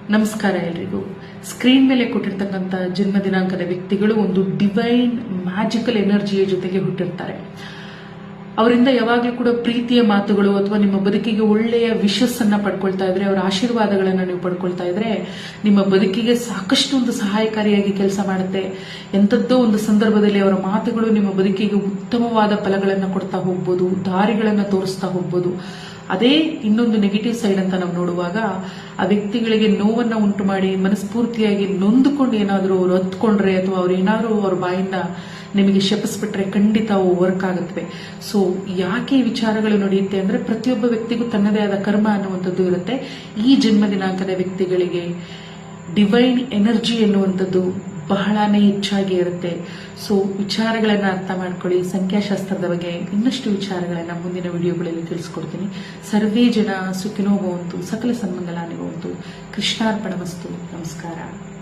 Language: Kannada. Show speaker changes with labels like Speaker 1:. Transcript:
Speaker 1: ನಮಸ್ಕಾರ ಎಲ್ರಿಗೂ. ಸ್ಕ್ರೀನ್ ಮೇಲೆ ಕೊಟ್ಟಿರ್ತಕ್ಕಂಥ ಜನ್ಮ ದಿನಾಂಕದ ವ್ಯಕ್ತಿಗಳು ಒಂದು ಡಿವೈನ್ ಮ್ಯಾಜಿಕಲ್ ಎನರ್ಜಿಯ ಜೊತೆಗೆ ಹುಟ್ಟಿರ್ತಾರೆ. ಅವರಿಂದ ಯಾವಾಗಲೂ ಕೂಡ ಪ್ರೀತಿಯ ಮಾತುಗಳು ಅಥವಾ ನಿಮ್ಮ ಬದುಕಿಗೆ ಒಳ್ಳೆಯ ವಿಶಸ್ ಅನ್ನ ಪಡ್ಕೊಳ್ತಾ ಇದ್ರೆ, ಅವರ ಆಶೀರ್ವಾದಗಳನ್ನು ನೀವು ಪಡ್ಕೊಳ್ತಾ ಇದ್ರೆ ನಿಮ್ಮ ಬದುಕಿಗೆ ಸಾಕಷ್ಟು ಒಂದು ಸಹಾಯಕಾರಿಯಾಗಿ ಕೆಲಸ ಮಾಡುತ್ತೆ. ಎಂಥದ್ದೋ ಒಂದು ಸಂದರ್ಭದಲ್ಲಿ ಅವರ ಮಾತುಗಳು ನಿಮ್ಮ ಬದುಕಿಗೆ ಉತ್ತಮವಾದ ಫಲಗಳನ್ನು ಕೊಡ್ತಾ ಹೋಗ್ಬೋದು, ದಾರಿಗಳನ್ನು ತೋರಿಸ್ತಾ ಹೋಗ್ಬೋದು. ಅದೇ ಇನ್ನೊಂದು ನೆಗೆಟಿವ್ ಸೈಡ್ ಅಂತ ನಾವು ನೋಡುವಾಗ, ಆ ವ್ಯಕ್ತಿಗಳಿಗೆ ನೋವನ್ನ ಉಂಟು ಮಾಡಿ ಮನಸ್ಫೂರ್ತಿಯಾಗಿ ನೊಂದುಕೊಂಡು ಏನಾದರೂ ಅವರು ಹತ್ಕೊಂಡ್ರೆ ಅಥವಾ ಅವ್ರು ಏನಾದರೂ ಅವ್ರ ಬಾಯಿಂದ ನಿಮಗೆ ಶಪಿಸ್ಬಿಟ್ರೆ ಖಂಡಿತ ಅವು ವರ್ಕ್ ಆಗುತ್ತವೆ. ಸೊ ಯಾಕೆ ಈ ವಿಚಾರಗಳು ನಡೆಯುತ್ತೆ ಅಂದ್ರೆ, ಪ್ರತಿಯೊಬ್ಬ ವ್ಯಕ್ತಿಗೂ ತನ್ನದೇ ಆದ ಕರ್ಮ ಅನ್ನುವಂಥದ್ದು ಇರುತ್ತೆ. ಈ ಜನ್ಮ ದಿನಾಂಕದ ವ್ಯಕ್ತಿಗಳಿಗೆ ಡಿವೈನ್ ಎನರ್ಜಿ ಎನ್ನುವಂಥದ್ದು ಬಹಳಾನೇ ಹೆಚ್ಚಾಗಿ ಇರುತ್ತೆ. ಸೊ ವಿಚಾರಗಳನ್ನ ಅರ್ಥ ಮಾಡ್ಕೊಳ್ಳಿ. ಸಂಖ್ಯಾಶಾಸ್ತ್ರದ ಬಗ್ಗೆ ಇನ್ನಷ್ಟು ವಿಚಾರಗಳನ್ನ ಮುಂದಿನ ವಿಡಿಯೋಗಳಲ್ಲಿ ತಿಳಿಸ್ಕೊಡ್ತೀನಿ. ಸರ್ವೇ ಜನ ಸುಖಿನೋ ಭವಂತು, ಸಕಲ ಸನ್ಮಂಗಲಾನಿ ಭವಂತು. ಕೃಷ್ಣಾರ್ಪಣಮಸ್ತು. ನಮಸ್ಕಾರ.